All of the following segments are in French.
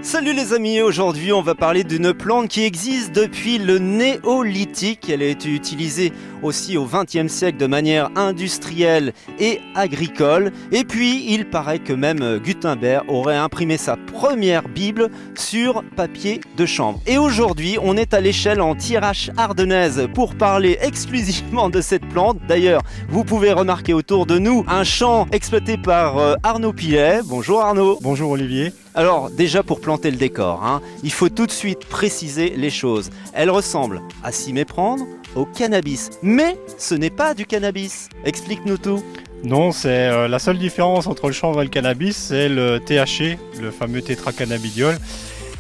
Salut les amis, aujourd'hui on va parler d'une plante qui existe depuis le néolithique. Elle a été utilisée aussi au XXe siècle de manière industrielle et agricole. Et puis il paraît que même Gutenberg aurait imprimé sa première Bible sur papier de chanvre. Et aujourd'hui on est à l'échelle en Thiérache ardennaise pour parler exclusivement de cette plante. D'ailleurs vous pouvez remarquer autour de nous un champ exploité par Arnaud Pillet. Bonjour Arnaud. Bonjour Olivier. Alors déjà pour planter le décor, il faut tout de suite préciser les choses. Elle ressemble, à s'y méprendre, au cannabis. Mais ce n'est pas du cannabis. Explique-nous tout. Non, c'est la seule différence entre le chanvre et le cannabis, c'est le THC, le fameux tétracannabidiol,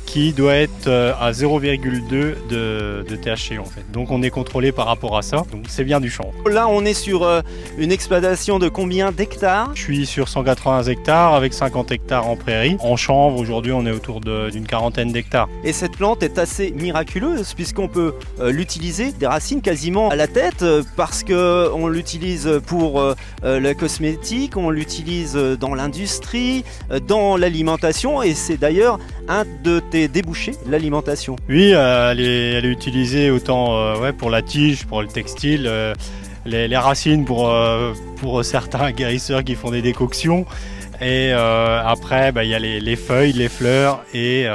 qui doit être à 0,2 de THC en fait. Donc on est contrôlé par rapport à ça, donc c'est bien du chanvre. Là on est sur une exploitation de combien d'hectares? Je suis sur 180 hectares avec 50 hectares en prairie. En chanvre, aujourd'hui on est autour d'une quarantaine d'hectares. Et cette plante est assez miraculeuse puisqu'on peut l'utiliser des racines quasiment à la tête parce qu'on l'utilise pour la cosmétique, on l'utilise dans l'industrie, dans l'alimentation et c'est d'ailleurs un de tes débouchés, l'alimentation. Oui, elle est utilisée autant pour la tige, pour le textile, les racines pour certains guérisseurs qui font des décoctions. Et après, il y a les feuilles, les fleurs et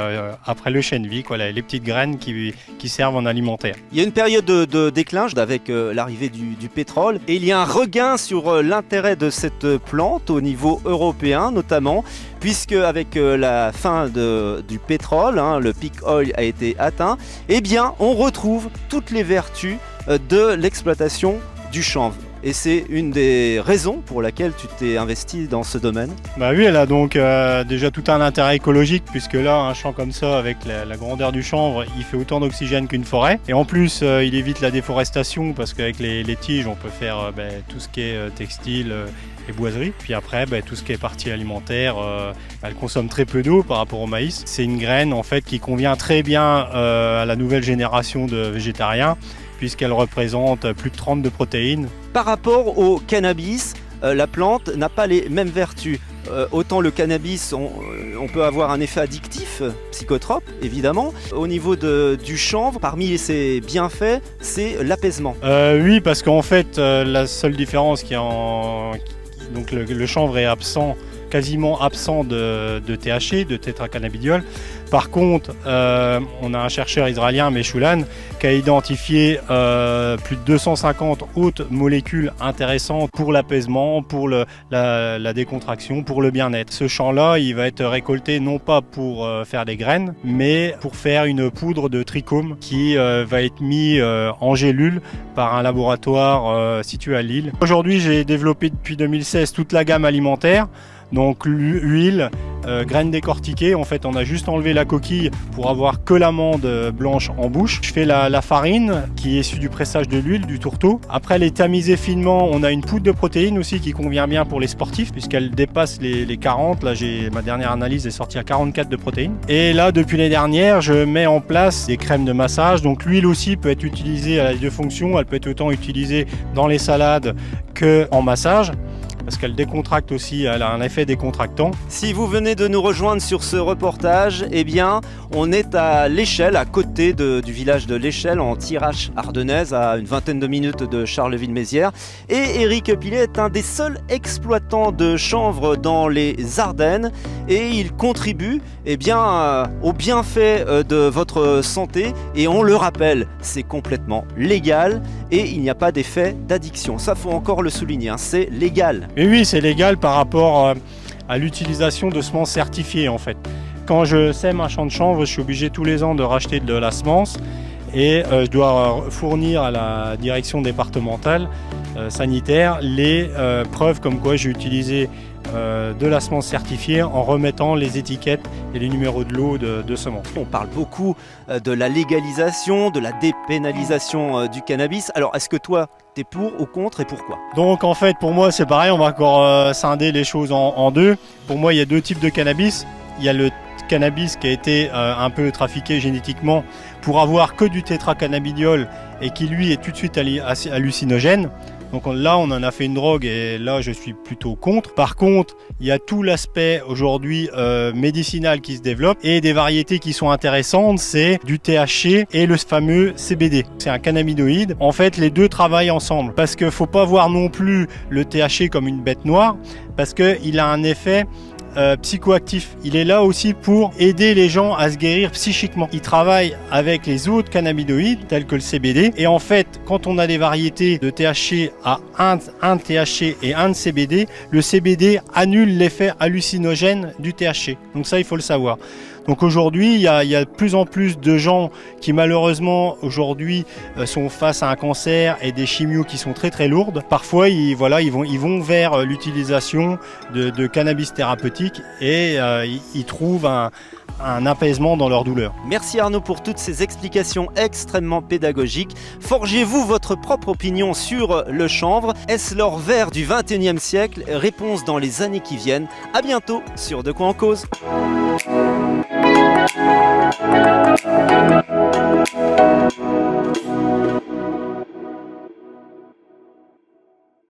après le chènevis, les petites graines qui servent en alimentaire. Il y a une période de déclin avec l'arrivée du pétrole et il y a un regain sur l'intérêt de cette plante au niveau européen notamment, puisque avec la fin du pétrole, le peak oil a été atteint, eh bien on retrouve toutes les vertus de l'exploitation du chanvre. Et c'est une des raisons pour laquelle tu t'es investi dans ce domaine. Bah oui, elle a donc déjà tout un intérêt écologique, puisque là, un champ comme ça, avec la grandeur du chanvre, il fait autant d'oxygène qu'une forêt. Et en plus, il évite la déforestation, parce qu'avec les tiges, on peut faire tout ce qui est textile et boiserie. Puis après, tout ce qui est partie alimentaire, elle consomme très peu d'eau par rapport au maïs. C'est une graine en fait qui convient très bien à la nouvelle génération de végétariens, puisqu'elle représente plus de 30 de protéines. Par rapport au cannabis, la plante n'a pas les mêmes vertus. Autant le cannabis, on peut avoir un effet addictif, psychotrope évidemment. Au niveau du chanvre, parmi ses bienfaits, c'est l'apaisement. Oui, parce qu'en fait, la seule différence donc le chanvre est quasiment absent de THC, de tétracannabidiol. Par contre, on a un chercheur israélien, Meshulan, qui a identifié plus de 250 autres molécules intéressantes pour l'apaisement, pour la décontraction, pour le bien-être. Ce champ-là, il va être récolté non pas pour faire des graines, mais pour faire une poudre de trichome qui va être mis en gélule par un laboratoire situé à Lille. Aujourd'hui, j'ai développé depuis 2016 toute la gamme alimentaire. Donc l'huile, graines décortiquées, en fait on a juste enlevé la coquille pour avoir que l'amande blanche en bouche. Je fais la farine qui est issue du pressage de l'huile, du tourteau. Après elle est tamisée finement, on a une poudre de protéines aussi qui convient bien pour les sportifs puisqu'elle dépasse les 40. Là ma dernière analyse est sortie à 44 de protéines. Et là depuis l'année dernière je mets en place des crèmes de massage. Donc l'huile aussi peut être utilisée à deux fonctions, elle peut être autant utilisée dans les salades qu'en massage, parce qu'elle décontracte aussi, elle a un effet décontractant. Si vous venez de nous rejoindre sur ce reportage, eh bien, on est à l'Échelle, à côté du village de l'Échelle, en Thiérache ardennaise, à une vingtaine de minutes de Charleville-Mézières. Et Éric Pillet est un des seuls exploitants de chanvre dans les Ardennes et il contribue au bienfait de votre santé. Et on le rappelle, c'est complètement légal et il n'y a pas d'effet d'addiction. Ça, faut encore le souligner, c'est légal. Et oui, c'est légal par rapport à l'utilisation de semences certifiées en fait. Quand je sème un champ de chanvre, je suis obligé tous les ans de racheter de la semence et je dois fournir à la direction départementale sanitaire les preuves comme quoi j'ai utilisé de la semence certifiée en remettant les étiquettes et les numéros de lot de semences. On parle beaucoup de la légalisation, de la dépénalisation du cannabis. Alors est-ce que toi, tu es pour ou contre et pourquoi? Donc en fait pour moi c'est pareil, on va encore scinder les choses en deux. Pour moi il y a deux types de cannabis. Il y a le cannabis qui a été un peu trafiqué génétiquement pour avoir que du tétracannabidiol et qui lui est tout de suite hallucinogène. Donc là, on en a fait une drogue et là, je suis plutôt contre. Par contre, il y a tout l'aspect aujourd'hui médicinal qui se développe et des variétés qui sont intéressantes, c'est du THC et le fameux CBD. C'est un cannabinoïde. En fait, les deux travaillent ensemble parce qu'il ne faut pas voir non plus le THC comme une bête noire parce qu'il a un effet psychoactif. Il est là aussi pour aider les gens à se guérir psychiquement. Il travaille avec les autres cannabinoïdes tels que le CBD et en fait quand on a des variétés de THC à un THC et un de CBD, le CBD annule l'effet hallucinogène du THC. Donc ça il faut le savoir. Donc aujourd'hui, il y a de plus en plus de gens qui malheureusement aujourd'hui sont face à un cancer et des chimios qui sont très très lourdes. Parfois, ils vont vers l'utilisation de cannabis thérapeutique et ils trouvent un apaisement dans leur douleur. Merci Arnaud pour toutes ces explications extrêmement pédagogiques. Forgez-vous votre propre opinion sur le chanvre. Est-ce l'or vert du 21e siècle? Réponse dans les années qui viennent. À bientôt sur De quoi en cause.